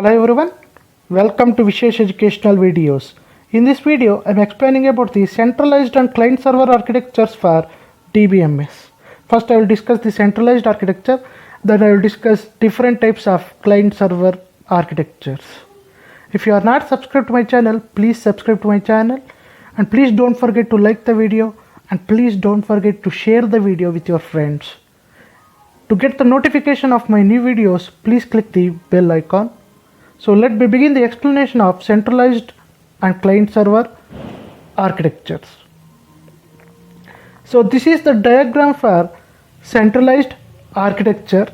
Hello everyone, welcome to Vishesh Educational Videos. In this video, I am explaining about the centralized and client server architectures for DBMS. First I will discuss the centralized architecture, then I will discuss different types of client server architectures. If you are not subscribed to my channel, please subscribe to my channel and please don't forget to like the video and please don't forget to share the video with your friends. To get the notification of my new videos, please click the bell icon. So let me begin the explanation of centralized and client server architectures. So this is the diagram for centralized architecture.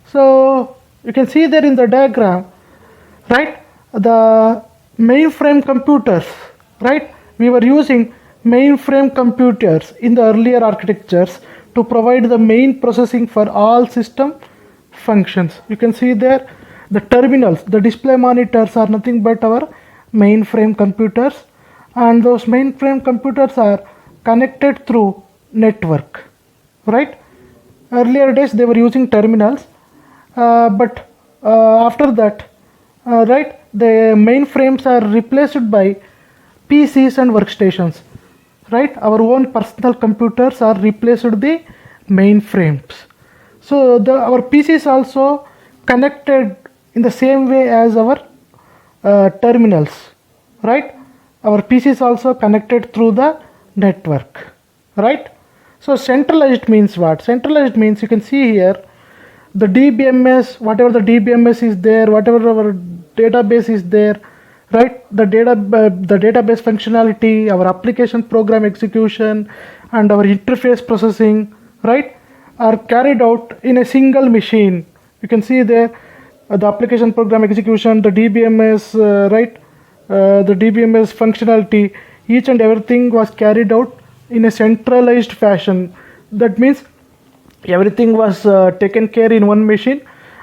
So you can see there in the diagram, right, the mainframe computers, right, we were using mainframe computers in the earlier architectures to provide the main processing for all system functions. You can see there the terminals, the display monitors are nothing but our mainframe computers, and those mainframe computers are connected through network, right? Earlier days they were using terminals, but after that, right, the mainframes are replaced by PCs and workstations, right? Our own personal computers are replaced the mainframes. So our PCs also connected in the same way as our terminals, right? Our PCs also connected through the network, right? So centralized means what? Centralized means, you can see here the DBMS, whatever the DBMS is there, whatever our database is there, right, the database functionality, our application program execution and our interface processing, right, are carried out in a single machine. You can see there the application program execution, the DBMS, right, the DBMS functionality, each and everything was carried out in a centralized fashion. That means everything was taken care in one machine,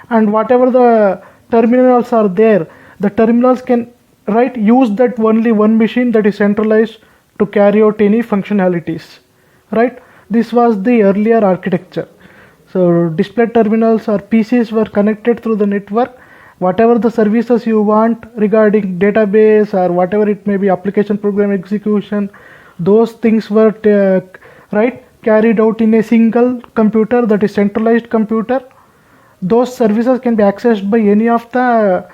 and whatever the terminals are there, the terminals can, right, use that only one machine that is centralized to carry out any functionalities, right? This was the earlier architecture. So display terminals or PCs were connected through the network. Whatever the services you want regarding database or whatever it may be, application program execution, those things were right, carried out in a single computer, that is centralized computer. Those services can be accessed by any of the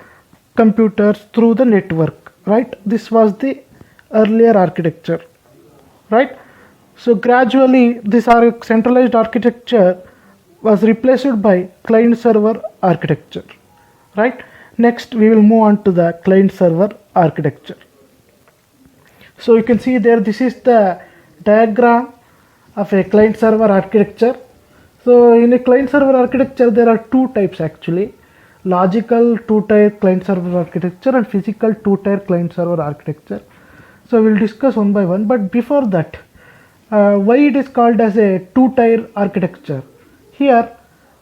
computers through the network, right? This was the earlier architecture, right? So gradually this centralized architecture was replaced by client server architecture, right? Next we will move on to the client server architecture. So you can see there, this is the diagram of a client server architecture. So in a client server architecture there are two types actually: logical two-tier client server architecture and physical two-tier client server architecture. So we will discuss one by one, but before that, why it is called as a two-tier architecture? Here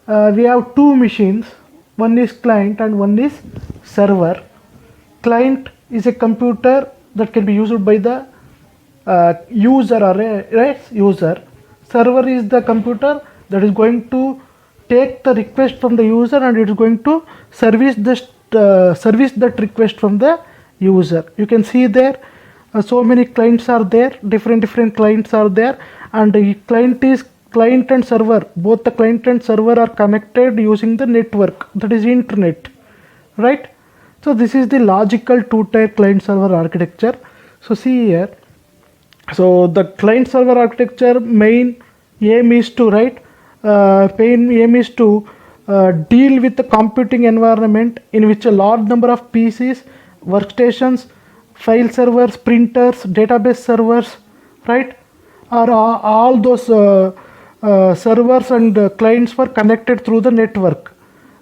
we have two machines, one is client and one is server. Client is a computer that can be used by the user or a user. Server is the computer that is going to take the request from the user and it is going to service that request from the user. You can see there so many clients are there, different clients are there, and the client and server, both the client and server are connected using the network, that is internet, right? So this is the logical two-tier client server architecture. So see here, so the client server architecture main aim is to, right, deal with the computing environment in which a large number of PCs, workstations, file servers, printers, database servers, right, are all those servers and clients were connected through the network.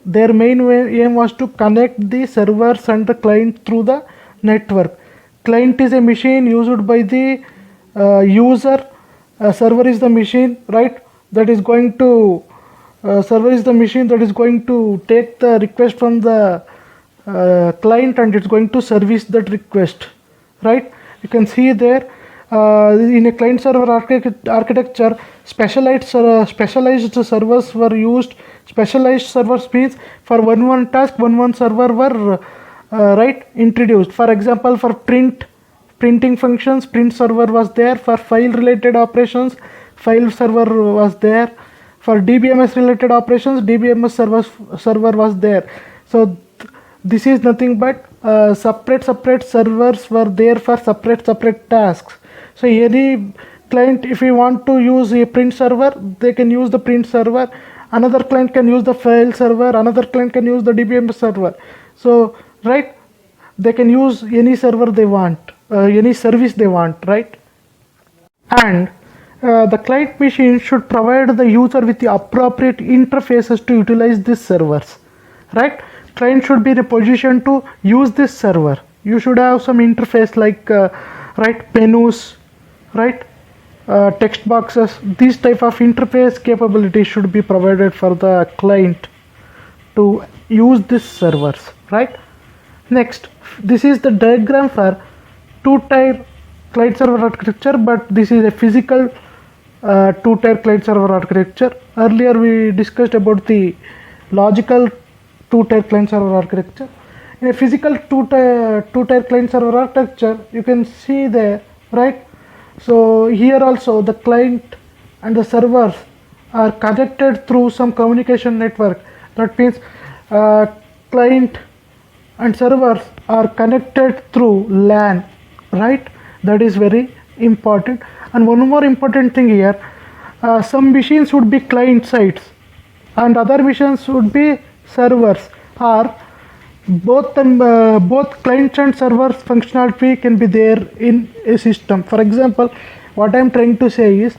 Their main aim was to connect the servers and the client through the network. Client is a machine used by the user. Server is the machine, right, that is going to server is the machine that is going to take the request from the client and it's going to service that request, right? You can see there in a client server architecture, specialized servers were used Specialized servers means for one task, one server were right introduced. For example, for printing functions, print server was there. For file related operations, file server was there. For DBMS related operations, DBMS server was there. So this is nothing but separate servers were there for separate tasks. So any client, if you want to use a print server, they can use the print server. Another client can use the file server. Another client can use the DBMS server. So right, they can use any server they want, any service they want, right? And the client machine should provide the user with the appropriate interfaces to utilize these servers, right? Client should be in a position to use this server. You should have some interface like right, menus, right, text boxes. These type of interface capabilities should be provided for the client to use these servers, right? Next, this is the diagram for two-tier client server architecture, but this is a physical two-tier client server architecture. Earlier we discussed about the logical two-tier client server architecture. In a physical two-tier client server architecture, you can see there, right? So here also the client and the servers are connected through some communication network. That means client and servers are connected through LAN, right? That is very important. And one more important thing here, some machines would be client sites and other machines would be servers, or both clients and servers functionality can be there in a system. For example, what I am trying to say is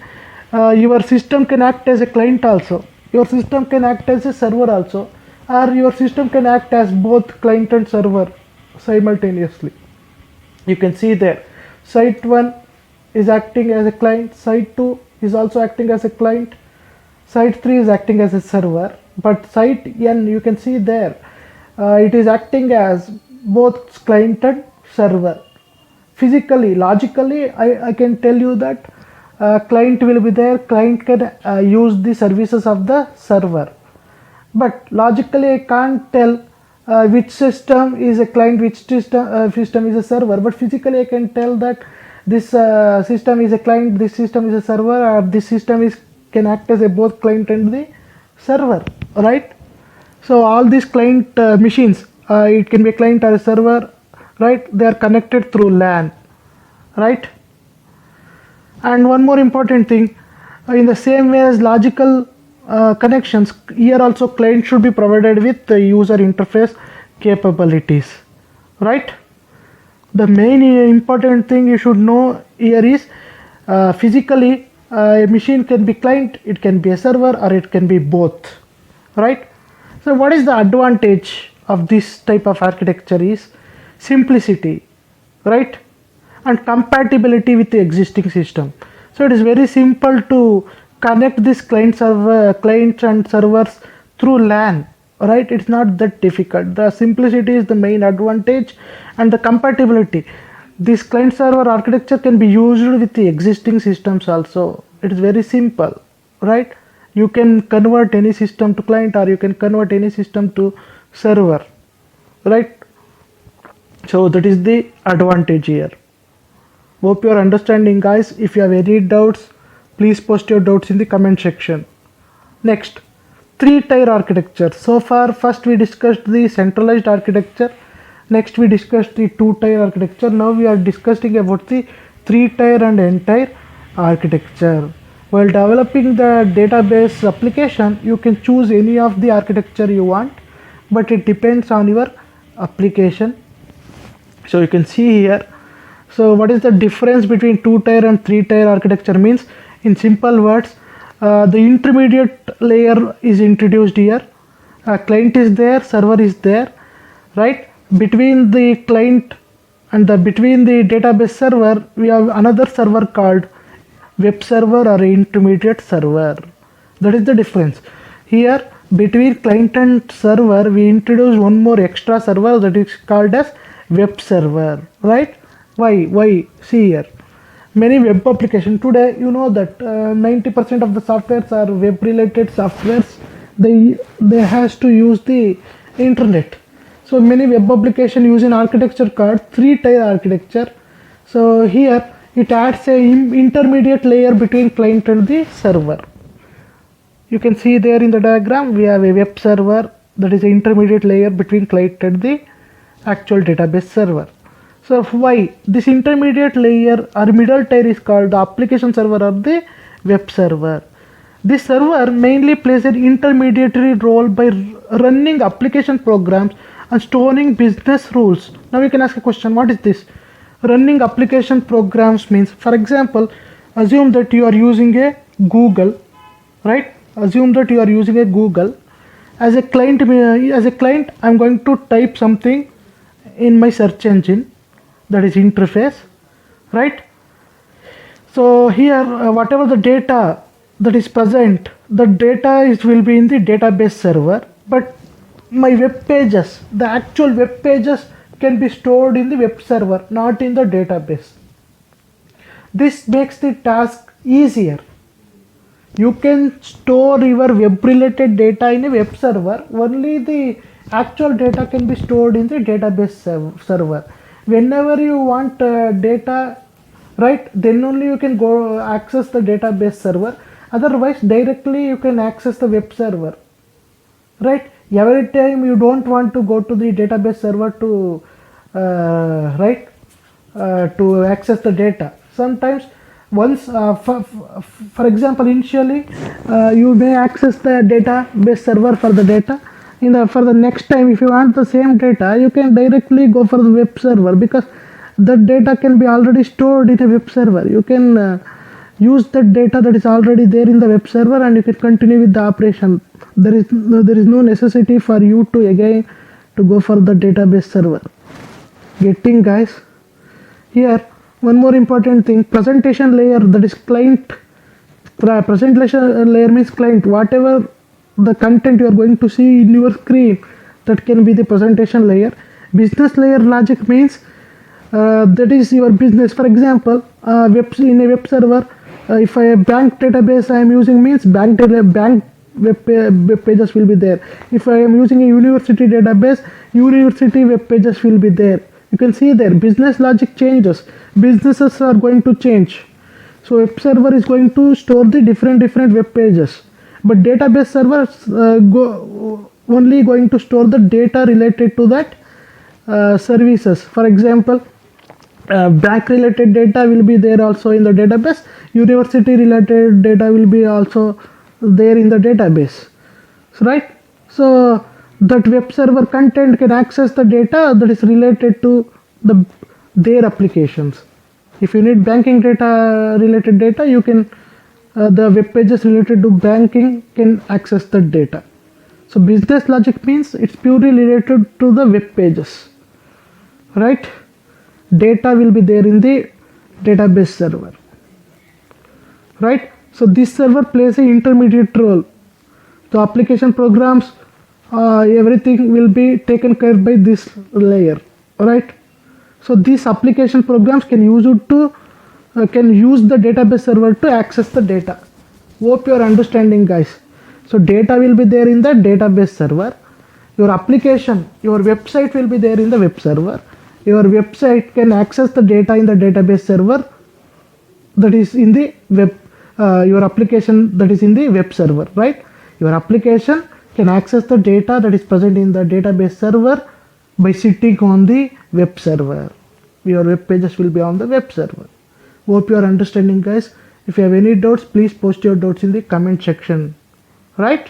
your system can act as a client also, your system can act as a server also, or your system can act as both client and server simultaneously. You can see there, site 1 is acting as a client, site 2 is also acting as a client, site 3 is acting as a server, but site N, you can see there, it is acting as both client and server. Physically, logically, I can tell you that client will be there, client can use the services of the server. But logically I can't tell which system is a client, which system is a server. But physically I can tell that this system is a client, this system is a server, or this system can act as a both client and the server, right? So all these client machines, it can be a client or a server, right? They are connected through LAN, right? And one more important thing, in the same way as logical connections, here also client should be provided with the user interface capabilities, right? The main important thing you should know here is physically a machine can be client, it can be a server, or it can be both, right? So what is the advantage of this type of architecture is simplicity, right, and compatibility with the existing system. So it is very simple to connect this clients and servers through LAN, right? It's not that difficult. The simplicity is the main advantage, and the compatibility. This client server architecture can be used with the existing systems also. It is very simple, right? You can convert any system to client, or you can convert any system to server, right? So that is the advantage here. Hope you are understanding, guys. If you have any doubts, please post your doubts in the comment section. Next, three-tier architecture. So far, first we discussed the centralized architecture. Next we discussed the two-tier architecture. Now we are discussing about the three-tier and n-tier architecture. While developing the database application, you can choose any of the architecture you want, but it depends on your application. So you can see here. So what is the difference between two-tier and three-tier architecture means? In simple words, the intermediate layer is introduced here. Client is there, server is there, right? Between the client and between the database server, we have another server called web server or intermediate server. That is the difference. Here between client and server, we introduce one more extra server that is called as web server, right? Why? See here. Many web applications today, you know that 90% of the softwares are web related softwares, they has to use the internet. So many web application use an architecture called three-tier architecture. So here it adds a intermediate layer between client and the server. You can see there in the diagram we have a web server, that is the intermediate layer between client and the actual database server. So why this intermediate layer or middle tier is called the application server or the web server. This server mainly plays an intermediary role by running application programs and storing business rules. Now you can ask a question, what is this? Running application programs means, for example, assume that you are using a Google, right? Assume that you are using a Google. As a client, I'm going to type something in my search engine, that is interface, right? So here whatever the data that is present, the data will be in the database server, but my web pages, the actual web pages can be stored in the web server, not in the database. This makes the task easier. You can store your web related data in a web server, only the actual data can be stored in the database server. Whenever you want data, right, then only you can go access the database server, otherwise directly you can access the web server, right? Every time you don't want to go to the database server to to access the data. Sometimes once for example initially you may access the database server for the data. For the next time if you want the same data, you can directly go for the web server, because that data can be already stored in a web server. You can use that data that is already there in the web server and you can continue with the operation. There is no necessity for you to again to go for the database server. Getting, guys? Here one more important thing, presentation layer, that is client. Presentation layer means client, whatever the content you are going to see in your screen, that can be the presentation layer. Business layer logic means that is your business. For example, in a web server, if a bank database I am using, means bank web pages will be there. If I am using a university database, university web pages will be there. You can see there business logic changes, businesses are going to change. So web server is going to store the different web pages, but database servers only going to store the data related to that services. For example, bank related data will be there also in the database, university related data will be also there in the database, right? So that web server content can access the data that is related to their applications. If you need banking data related data, you can the web pages related to banking can access the data. So business logic means it's purely related to the web pages, right? Data will be there in the database server, right? So this server plays an intermediate role. The application programs, everything will be taken care by this layer, right? So these application programs can use it to can use the database server to access the data. Hope you are understanding, guys. So data will be there in the database server. Your application, your website will be there in the web server. Your website can access the data in the database server, that is in the web. Your application that is in the web server, right? Your application can access the data that is present in the database server by sitting on the web server. Your web pages will be on the web server. Hope you are understanding, guys. If you have any doubts, please post your doubts in the comment section, right?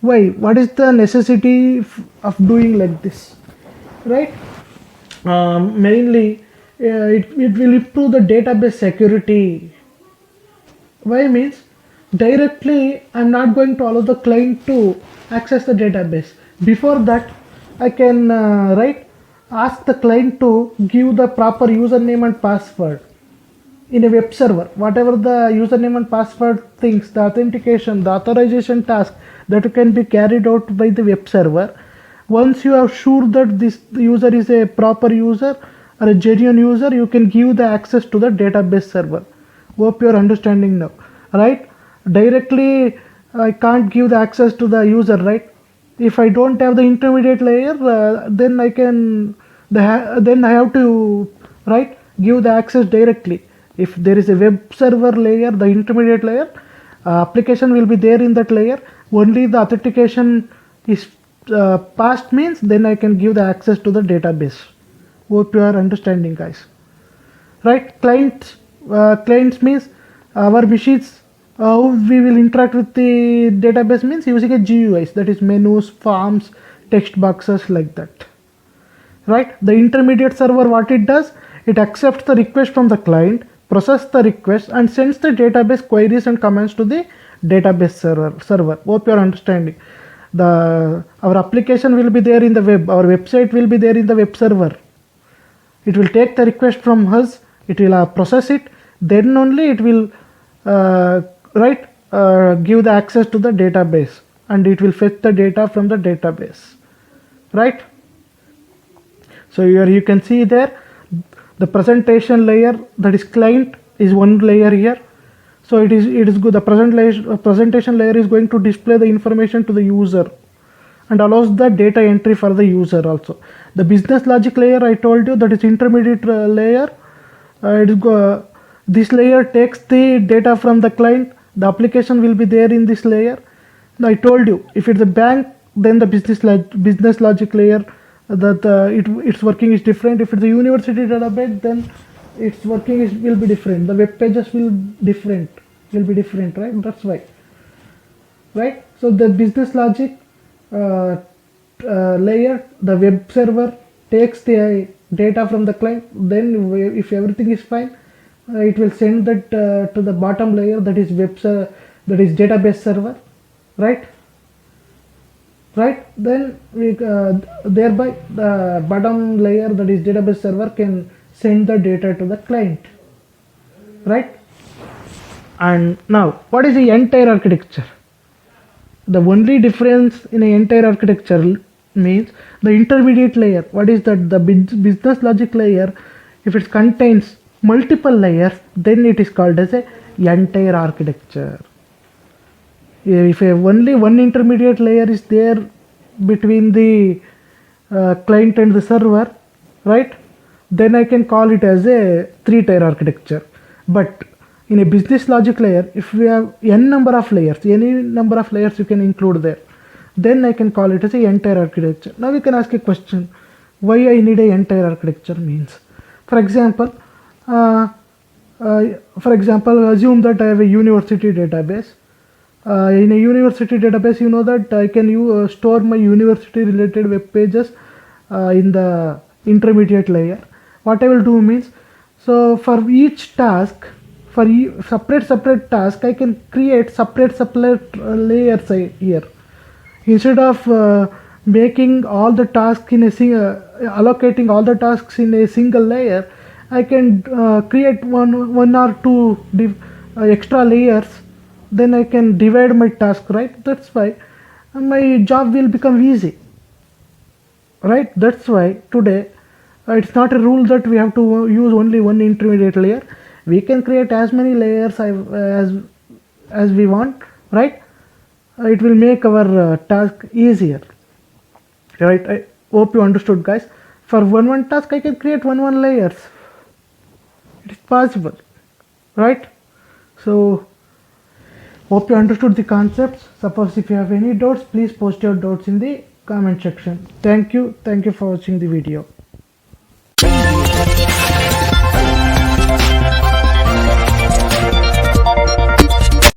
Why? What is the necessity of doing like this, right? Mainly it will improve the database security. Why? Means directly I'm not going to allow the client to access the database. Before that, I can ask the client to give the proper username and password in a web server. Whatever the username and password things, the authentication, the authorization task, that can be carried out by the web server. Once you are sure that this user is a proper user or a genuine user, you can give the access to the database server. Hope you are understanding now, right? Directly I can't give the access to the user, right? If I don't have the intermediate layer, then I can then I have to, right, give the access directly. If there is a web server layer, the intermediate layer, application will be there in that layer. Only the authentication is passed means then I can give the access to the database. Hope you are understanding, guys. Right? Clients means our machines. How we will interact with the database means using a GUIs, that is menus, forms, text boxes, like that. Right? The intermediate server, what it does, it accepts the request from the client, processes the request, and sends the database queries and commands to the database server. Hope you are understanding. Our application will be there in the web, our website will be there in the web server. It will take the request from us, it will process it, then only it will give the access to the database, and it will fetch the data from the database, right? So here you can see there the presentation layer, that is client, is one layer here. So it is good. The presentation layer is going to display the information to the user and allows the data entry for the user also. The business logic layer, I told you, that is intermediate layer. This layer takes the data from the client. The application will be there in this layer. I told you, if it's a bank, then the business logic layer, its working is different. If it's a university database, then its working will be different. The web pages will be different, right? That's why, right? So the business logic layer, the web server takes the data from the client. Then if everything is fine, it will send that to the bottom layer, that is that is database server, right? Then thereby the bottom layer, that is database server, can send the data to the client, right? And now, what is the entire architecture? The only difference in an entire architecture means the intermediate layer. What is that? The business logic layer, if it contains multiple layers, then it is called as a entire architecture. If only one intermediate layer is there between the client and the server, right, then I can call it as a 3-tier architecture. But in a business logic layer, if we have n number of layers, any number of layers you can include there, then I can call it as a entire architecture. Now you can ask a question, why I need a entire architecture means. For example, assume that I have a university database. In a university database, you know that I can store my university related web pages in the intermediate layer. What I will do means, so for each task, for separate task, I can create separate layers here. Instead of making all the tasks in a allocating all the tasks in a single layer, I can create one or two extra layers. Then I can divide my task, right? That's why my job will become easy, right? That's why today it's not a rule that we have to use only one intermediate layer. We can create as many layers as we want, right? It will make our task easier, right? I hope you understood, guys. For one task, I can create one layers. It is possible, right? So hope you understood the concepts. Suppose if you have any doubts, please post your doubts in the comment section. Thank you for watching the video.